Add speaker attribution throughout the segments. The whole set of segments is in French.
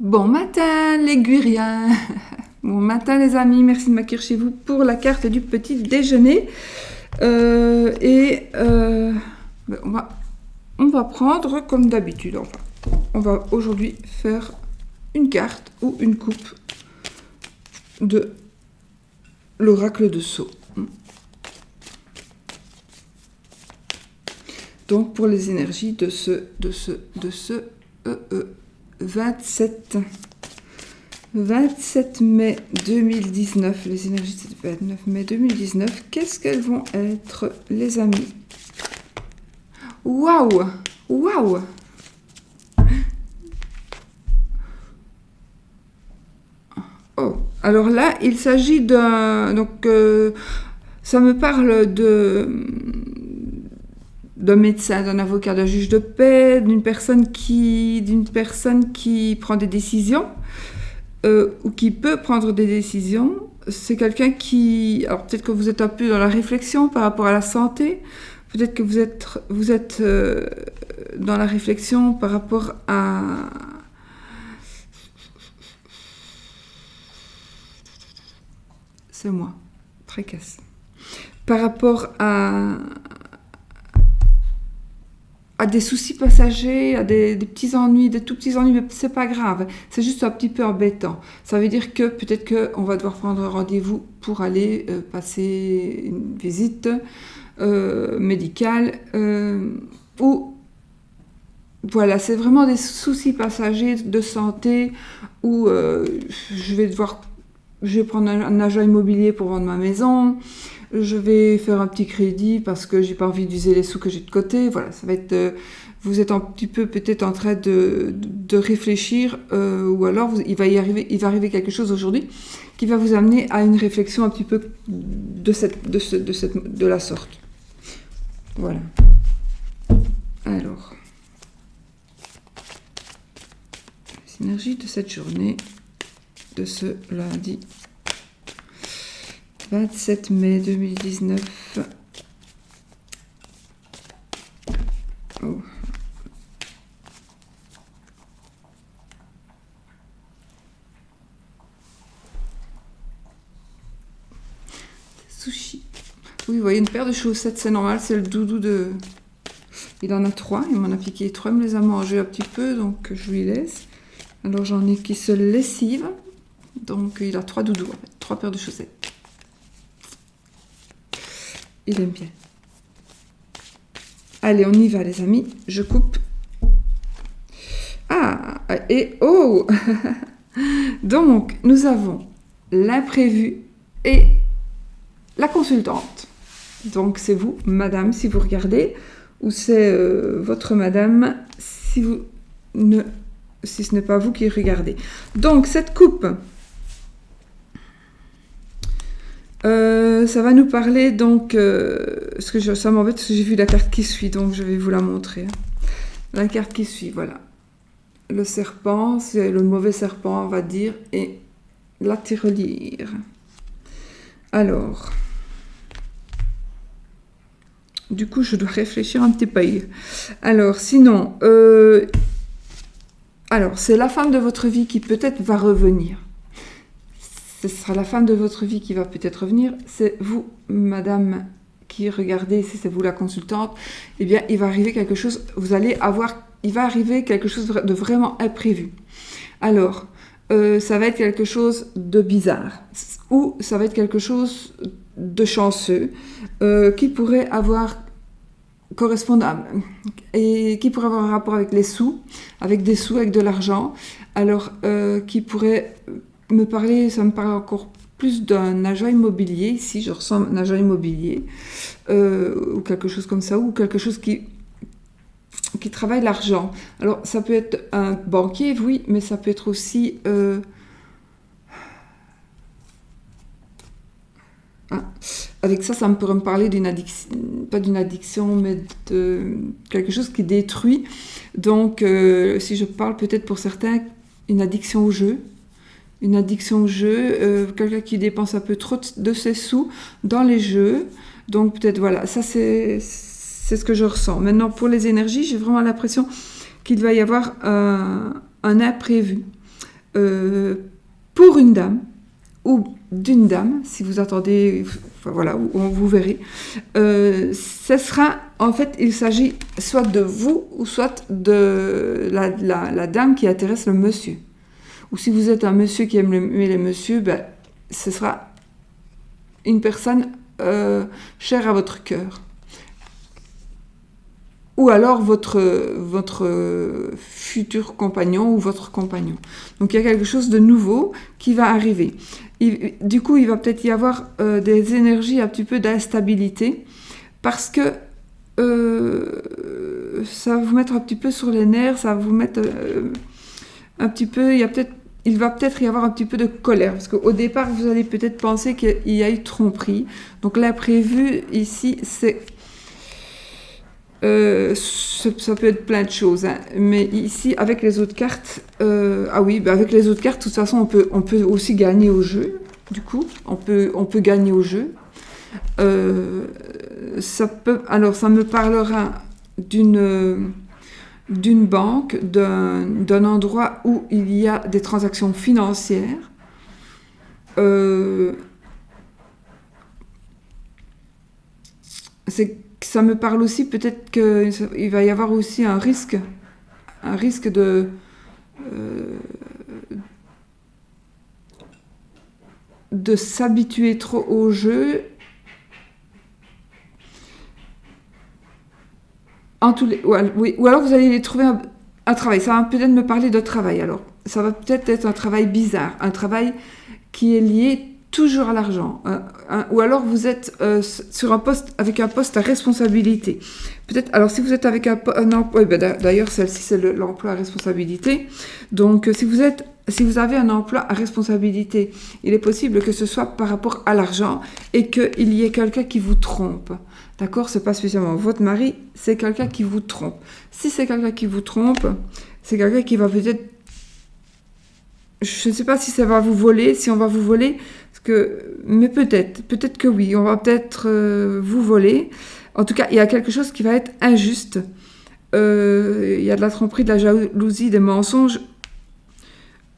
Speaker 1: Bon matin les Guriens. Bon matin les amis, merci de m'accueillir chez vous pour la carte du petit déjeuner. Ben, on va prendre comme d'habitude. Enfin, on va aujourd'hui faire une carte ou une coupe de l'oracle de Sceaux. Donc pour les énergies de ce 27 mai 2019, les énergies de ce 29 mai 2019, qu'est-ce qu'elles vont être, les amis? Waouh! Waouh! Oh, alors là, il s'agit d'un... Donc, ça me parle d'un médecin, d'un avocat, d'un juge de paix, d'une personne qui prend des décisions ou qui peut prendre des décisions. C'est quelqu'un qui... Alors peut-être que vous êtes un peu dans la réflexion par rapport à la santé. Peut-être que vous êtes dans la réflexion par rapport à... C'est moi, précasse. Par rapport à des soucis passagers, à des petits ennuis, des tout petits ennuis, mais c'est pas grave, c'est juste un petit peu embêtant. Ça veut dire que peut-être qu'on va devoir prendre un rendez-vous pour aller passer une visite médicale ou voilà, c'est vraiment des soucis passagers de santé où je vais prendre un agent immobilier pour vendre ma maison. Je vais faire un petit crédit parce que j'ai pas envie d'user les sous que j'ai de côté. Voilà, ça va être. Vous êtes un petit peu peut-être en train de réfléchir, ou alors il va arriver quelque chose aujourd'hui qui va vous amener à une réflexion un petit peu de la sorte. Voilà. Alors, les énergies de cette journée, de ce lundi 27 mai 2019. Oh. Sushi. Oui, vous voyez une paire de chaussettes, c'est normal, c'est le doudou de... Il en a 3, il m'en a piqué 3, il me les a mangés un petit peu, donc je lui laisse. Alors j'en ai qui se lessivent, donc il a 3 doudous, en fait, 3 paires de chaussettes. Il aime bien. Allez, on y va, les amis. Je coupe. Ah, et oh donc, nous avons l'imprévu et la consultante. Donc, c'est vous, madame, si vous regardez, ou c'est votre madame, si ce n'est pas vous qui regardez. Donc, cette coupe... ça va nous parler donc, ça m'embête parce que j'ai vu la carte qui suit, donc je vais vous la montrer. La carte qui suit, voilà. Le serpent, c'est le mauvais serpent, on va dire, et la tirelire. Alors, du coup, je dois réfléchir un petit peu. Alors, sinon, alors c'est la femme de votre vie qui peut-être va revenir. Ce sera la femme de votre vie qui va peut-être revenir. C'est vous, madame, qui regardez, si c'est vous la consultante, eh bien, il va arriver quelque chose, il va arriver quelque chose de vraiment imprévu. Alors, ça va être quelque chose de bizarre, ou ça va être quelque chose de chanceux, qui pourrait avoir correspondable, et qui pourrait avoir un rapport avec les sous, avec des sous, avec de l'argent, alors qui pourrait... ça me parle encore plus d'un agent immobilier. Ici, je ressens un agent immobilier ou quelque chose comme ça, ou quelque chose qui travaille l'argent. Alors, ça peut être un banquier, oui, mais ça peut être aussi... avec ça me pourrait me parler d'une addiction, pas d'une addiction, mais de quelque chose qui détruit. Donc, si je parle peut-être pour certains, une addiction au jeu. Une addiction au jeu, quelqu'un qui dépense un peu trop de ses sous dans les jeux. Donc peut-être, voilà, ça c'est ce que je ressens. Maintenant, pour les énergies, j'ai vraiment l'impression qu'il va y avoir un imprévu. pour une dame ou d'une dame, si vous attendez, enfin, voilà, vous verrez. Ce sera, en fait, il s'agit soit de vous ou soit de la dame qui intéresse le monsieur. Ou si vous êtes un monsieur qui aime les messieurs, ben, ce sera une personne chère à votre cœur. Ou alors votre futur compagnon ou votre compagnon. Donc il y a quelque chose de nouveau qui va arriver. Du coup, il va peut-être y avoir des énergies un petit peu d'instabilité parce que ça va vous mettre un petit peu sur les nerfs, ça va vous mettre un petit peu... Il va peut-être y avoir un petit peu de colère parce qu'au départ, vous allez peut-être penser qu'il y a eu tromperie. Donc l'imprévu ici, c'est... ça peut être plein de choses, hein. Mais ici, avec les autres cartes, avec les autres cartes, de toute façon, on peut aussi gagner au jeu. Du coup, on peut gagner au jeu. Ça me parlera d'une banque, d'un endroit où il y a des transactions financières. Ça me parle aussi, peut-être qu'il va y avoir aussi un risque de s'habituer trop au jeu. Ou alors vous allez trouver un travail. Ça va peut-être me parler de travail. Alors, ça va peut-être être un travail bizarre, un travail qui est lié toujours à l'argent. Ou alors vous êtes sur un poste avec un poste à responsabilité. Peut-être. Alors, si vous êtes avec un emploi, d'ailleurs celle-ci c'est l'emploi à responsabilité. Donc, si vous avez un emploi à responsabilité, il est possible que ce soit par rapport à l'argent et qu'il y ait quelqu'un qui vous trompe. D'accord ? C'est pas spécialement votre mari, c'est quelqu'un qui vous trompe. Si c'est quelqu'un qui vous trompe, c'est quelqu'un qui va peut-être... Je ne sais pas si ça va vous voler, si on va vous voler, mais peut-être que oui, on va peut-être vous voler. En tout cas, il y a quelque chose qui va être injuste. Il y a de la tromperie, de la jalousie, des mensonges.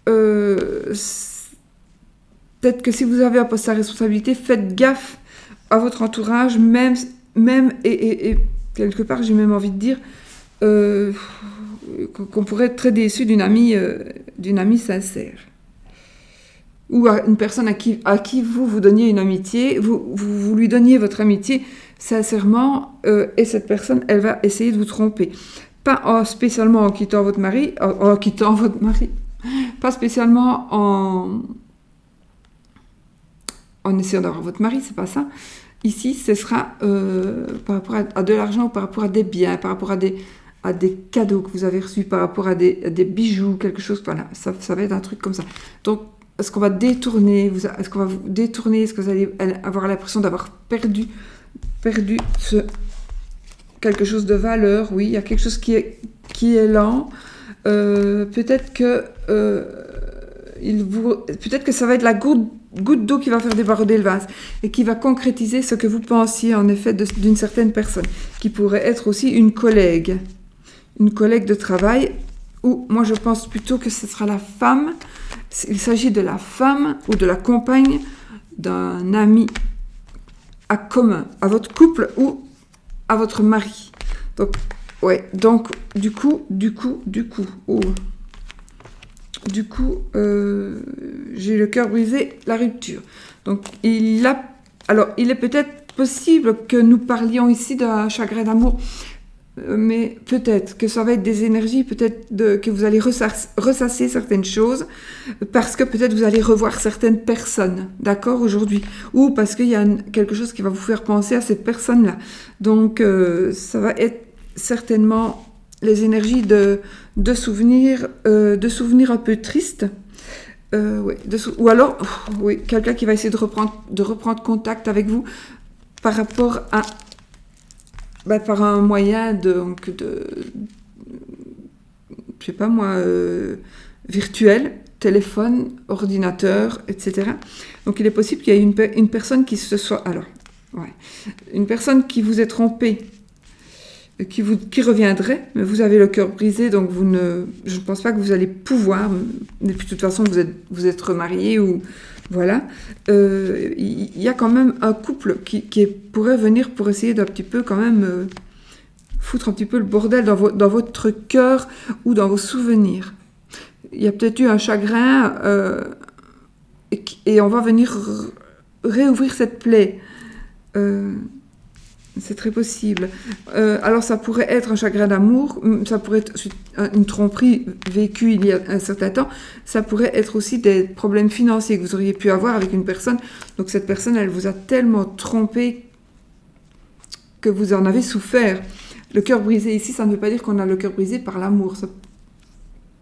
Speaker 1: Peut-être que si vous avez un poste à responsabilité, faites gaffe à votre entourage, même et quelque part, j'ai même envie de dire qu'on pourrait être très déçu d'une amie sincère. Ou à une personne à qui vous donniez une amitié, vous lui donniez votre amitié sincèrement, et cette personne, elle va essayer de vous tromper. Pas spécialement en quittant votre mari, pas spécialement en essayant d'avoir votre mari, c'est pas ça. Ici, ce sera par rapport à de l'argent, par rapport à des biens, par rapport à des cadeaux que vous avez reçus, par rapport à des bijoux, quelque chose, voilà, ça va être un truc comme ça. Donc, est-ce qu'on va détourner, est-ce qu'on va vous détourner, est-ce que vous allez avoir l'impression d'avoir perdu quelque chose de valeur? Oui, il y a quelque chose qui est lent. Peut-être que ça va être la goutte d'eau qui va faire déborder le vase et qui va concrétiser ce que vous pensiez en effet d'une certaine personne, qui pourrait être aussi une collègue de travail, ou moi je pense plutôt que ce sera la femme. Il s'agit de la femme ou de la compagne d'un ami à commun, à votre couple ou à votre mari. Donc du coup, j'ai le cœur brisé, la rupture. Donc il est peut-être possible que nous parlions ici d'un chagrin d'amour, mais peut-être que ça va être des énergies, que vous allez ressasser certaines choses, parce que peut-être vous allez revoir certaines personnes, d'accord, aujourd'hui, ou parce qu'il y a quelque chose qui va vous faire penser à cette personne-là. Donc ça va être certainement les énergies de souvenirs un peu tristes, ou alors quelqu'un qui va essayer de reprendre contact avec vous par rapport à par un moyen je sais pas moi, virtuel, téléphone, ordinateur, etc. Donc il est possible qu'il y ait une personne qui se soit... une personne qui vous ait trompé qui reviendrait, mais vous avez le cœur brisé, donc je ne pense pas que vous allez pouvoir, mais puis de toute façon vous êtes remarié ou voilà. Il y a quand même un couple qui pourrait venir pour essayer d'un petit peu quand même foutre un petit peu le bordel dans votre cœur ou dans vos souvenirs. Il y a peut-être eu un chagrin et on va venir réouvrir cette plaie. C'est très possible. Alors ça pourrait être un chagrin d'amour, ça pourrait être une tromperie vécue il y a un certain temps, ça pourrait être aussi des problèmes financiers que vous auriez pu avoir avec une personne. Donc cette personne, elle vous a tellement trompé que vous en avez souffert. Le cœur brisé ici, ça ne veut pas dire qu'on a le cœur brisé par l'amour,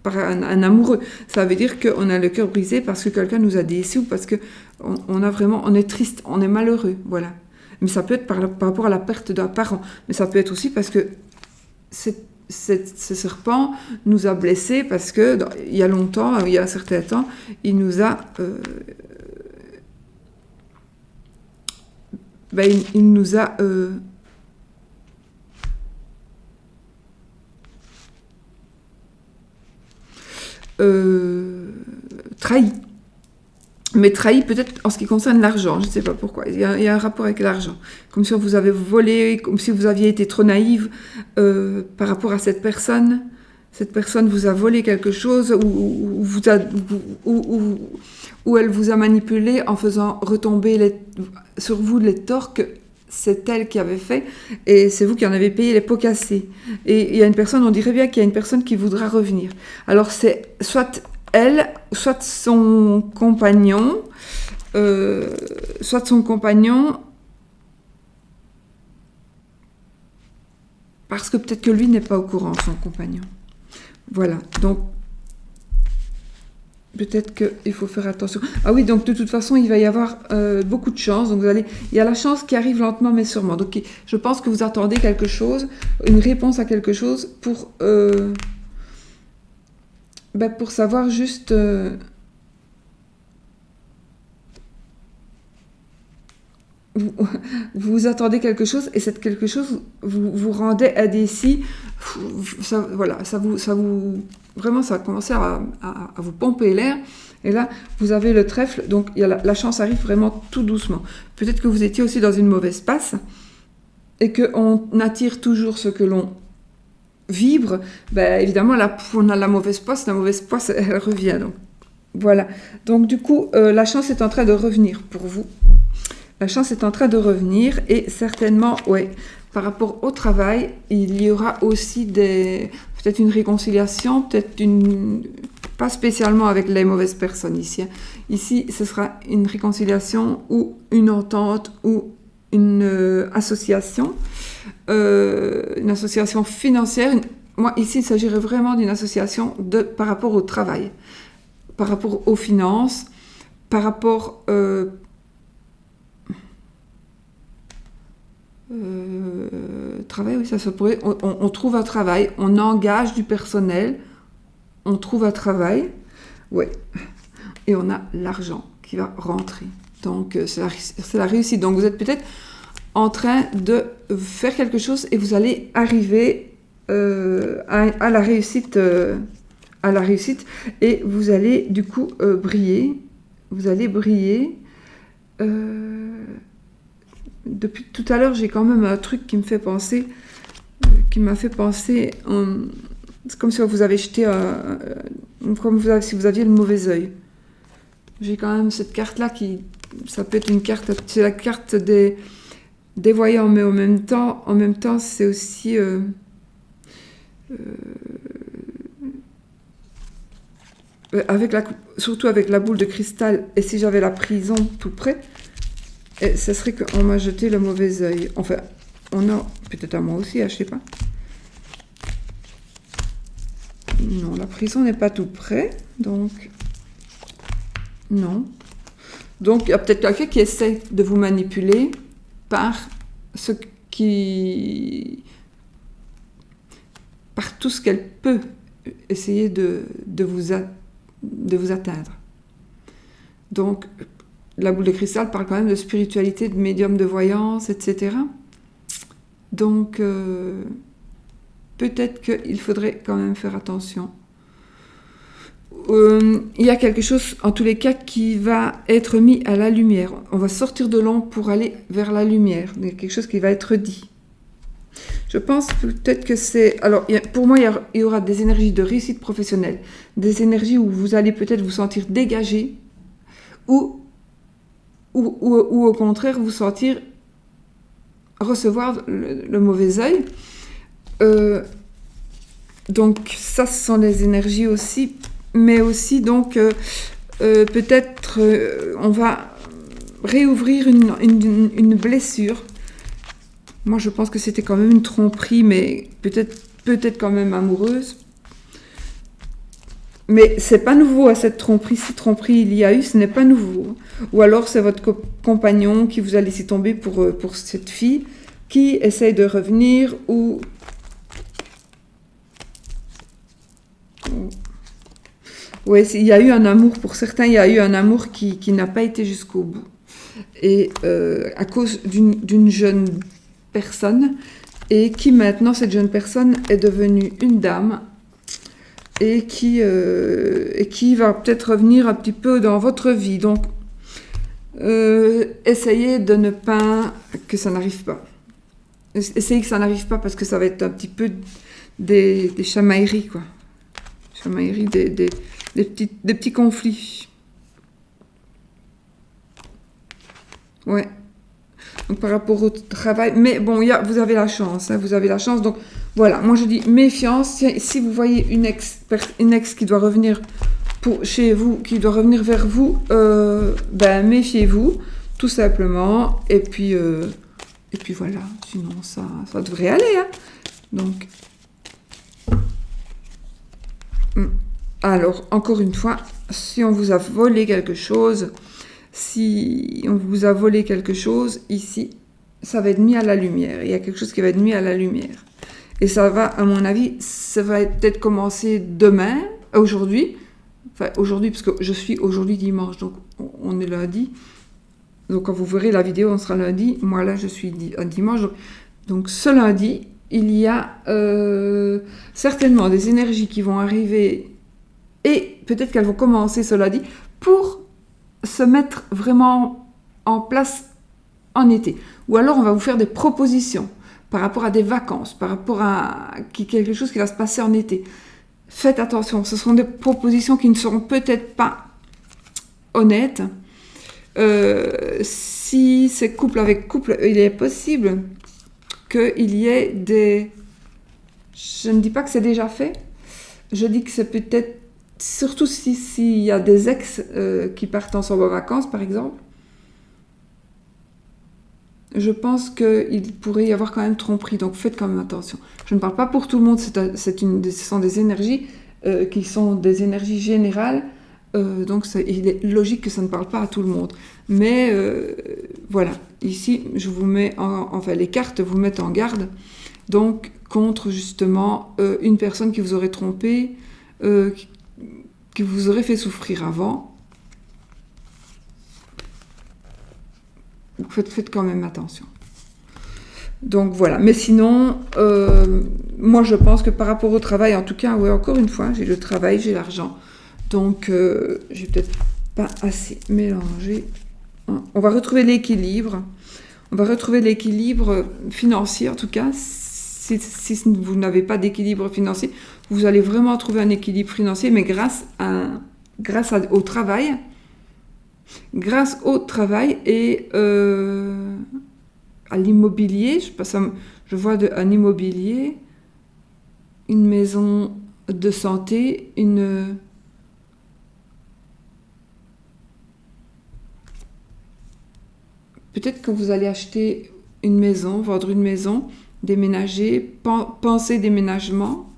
Speaker 1: par un amoureux. Ça veut dire qu'on a le cœur brisé parce que quelqu'un nous a déçus ou parce qu'on est triste, on est malheureux, voilà. Mais ça peut être par rapport à la perte d'un parent. Mais ça peut être aussi parce que ce serpent nous a blessés parce que il y a longtemps, il y a un certain temps, il nous a trahi. Mais trahi peut-être en ce qui concerne l'argent, je ne sais pas pourquoi. Il y a un rapport avec l'argent. Comme si on vous avait volé, comme si vous aviez été trop naïve par rapport à cette personne. Cette personne vous a volé quelque chose ou elle vous a manipulé en faisant retomber sur vous les torts que c'est elle qui avait fait et c'est vous qui en avez payé les pots cassés. Et il y a une personne, on dirait bien qu'il y a une personne qui voudra revenir. Alors c'est soit elle, soit son compagnon, parce que peut-être que lui n'est pas au courant, son compagnon. Voilà, donc peut-être qu'il faut faire attention. Ah oui, donc de toute façon, il va y avoir beaucoup de chance. Donc il y a la chance qui arrive lentement mais sûrement. Donc je pense que vous attendez quelque chose, une réponse à quelque chose pour savoir juste vous attendez quelque chose et cette quelque chose vous rendait indécis. Ça, voilà, ça vous vraiment ça a commencé à vous pomper l'air. Et là, vous avez le trèfle, donc la chance arrive vraiment tout doucement. Peut-être que vous étiez aussi dans une mauvaise passe et qu'on attire toujours ce que l'on vibre. Ben, évidemment, là, on a la mauvaise passe, elle revient. Donc, voilà. Donc, du coup, la chance est en train de revenir pour vous. La chance est en train de revenir et certainement, ouais, par rapport au travail, il y aura aussi peut-être une réconciliation, pas spécialement avec les mauvaises personnes ici. Ici, ce sera une réconciliation ou une entente ou une association financière. Moi, ici, il s'agirait vraiment d'une association par rapport au travail, par rapport aux finances, par rapport travail, oui, ça se pourrait. On trouve un travail, on engage du personnel, on trouve un travail, ouais, et on a l'argent qui va rentrer. Donc, c'est la réussite. Donc, vous êtes peut-être en train de faire quelque chose et vous allez arriver à la réussite, et vous allez du coup briller. Vous allez briller. Depuis tout à l'heure, j'ai quand même un truc qui m'a fait penser, c'est comme si vous avez jeté si vous aviez le mauvais œil. J'ai quand même cette carte-là ça peut être une carte, c'est la carte des voyants, mais en même temps, c'est aussi surtout avec la boule de cristal. Et si j'avais la prison tout près. Et ça serait qu'on m'a jeté le mauvais œil. Enfin, on a... Peut-être à moi aussi, je sais pas. Non, la prison n'est pas tout près, donc... Non. Donc, il y a peut-être quelqu'un qui essaie de vous manipuler par par tout ce qu'elle peut essayer de vous atteindre. Donc... La boule de cristal parle quand même de spiritualité, de médium de voyance, etc. Donc, peut-être qu'il faudrait quand même faire attention. Il y a quelque chose, en tous les cas, qui va être mis à la lumière. On va sortir de l'ombre pour aller vers la lumière. Il y a quelque chose qui va être dit. Je pense peut-être que c'est... Alors, pour moi, il y aura des énergies de réussite professionnelle, des énergies où vous allez peut-être vous sentir dégagé, ou au contraire, vous sentir recevoir le mauvais œil. Donc, ça, ce sont des énergies aussi... Mais aussi, donc, peut-être, on va réouvrir une blessure. Moi, je pense que c'était quand même une tromperie, mais peut-être quand même amoureuse. Mais c'est pas nouveau à cette tromperie. Si tromperie il y a eu, ce n'est pas nouveau. Ou alors, c'est votre compagnon qui vous a laissé tomber pour cette fille, qui essaye de revenir, ou... Oui, il y a eu un amour, pour certains, il y a eu un amour qui n'a pas été jusqu'au bout. Et à cause d'une jeune personne, et qui maintenant, cette jeune personne, est devenue une dame, et qui va peut-être revenir un petit peu dans votre vie. Donc, essayez de ne pas que ça n'arrive pas. Essayez que ça n'arrive pas, parce que ça va être un petit peu des chamailleries, quoi. Chamailleries, des petits conflits. Ouais. Donc, par rapport au travail. Mais bon, vous avez la chance. Hein, vous avez la chance. Donc, voilà. Moi, je dis méfiance. Si vous voyez une ex qui doit revenir chez vous, qui doit revenir vers vous, méfiez-vous, tout simplement. Et puis voilà. Sinon, ça devrait aller. Hein. Donc... Alors, encore une fois, si on vous a volé quelque chose, ici, ça va être mis à la lumière. Il y a quelque chose qui va être mis à la lumière. Et ça va, à mon avis, ça va peut-être commencer aujourd'hui, parce que je suis aujourd'hui dimanche, donc on est lundi. Donc, quand vous verrez la vidéo, on sera lundi. Moi, là, je suis dimanche. Donc, ce lundi, il y a certainement des énergies qui vont arriver, et peut-être qu'elles vont commencer, cela dit, pour se mettre vraiment en place en été. Ou alors on va vous faire des propositions par rapport à des vacances, par rapport à quelque chose qui va se passer en été. Faites attention, ce seront des propositions qui ne seront peut-être pas honnêtes. Si c'est couple avec couple, il est possible qu'il y ait des... Je ne dis pas que c'est déjà fait, je dis que c'est peut-être, surtout s'il y a des ex qui partent ensemble en vacances, par exemple, je pense qu'il pourrait y avoir quand même tromperie, donc faites quand même attention. Je ne parle pas pour tout le monde, ce sont des énergies qui sont des énergies générales, donc il est logique que ça ne parle pas à tout le monde. Mais voilà, ici, je vous mets, les cartes vous mettent en garde, donc contre justement une personne qui vous aurait trompé, qui vous aurait fait souffrir avant. Faites quand même attention. Donc voilà, mais sinon, moi je pense que par rapport au travail, en tout cas, ouais, encore une fois, j'ai le travail, j'ai l'argent, donc j'ai peut-être pas assez mélangé. On va retrouver l'équilibre. On va retrouver l'équilibre financier, en tout cas. Si vous n'avez pas d'équilibre financier, vous allez vraiment trouver un équilibre financier, mais grâce au travail. Grâce au travail et à l'immobilier. Je vois un immobilier, une maison de santé, peut-être que vous allez acheter une maison, vendre une maison, déménager, penser déménagement.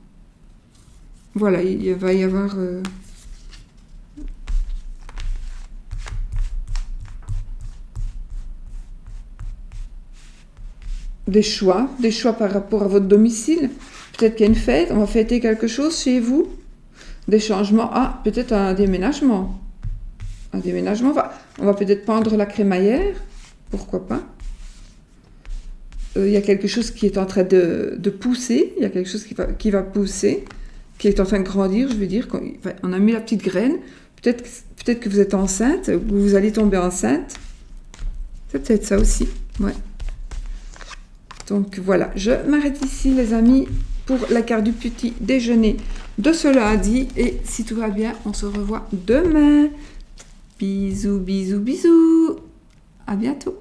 Speaker 1: Voilà, il va y avoir... des choix par rapport à votre domicile. Peut-être qu'il y a une fête, on va fêter quelque chose chez vous. Des changements. Ah, peut-être un déménagement. Un déménagement, on va peut-être prendre la crémaillère. Pourquoi pas? il y a quelque chose qui est en train de pousser, il y a quelque chose qui va pousser, qui est en train de grandir, je veux dire, on a mis la petite graine, peut-être que vous êtes enceinte, ou vous allez tomber enceinte, c'est peut-être ça aussi, ouais. Donc voilà, je m'arrête ici les amis pour la carte du petit déjeuner de ce lundi, et si tout va bien, on se revoit demain. Bisous, bisous, bisous, à bientôt.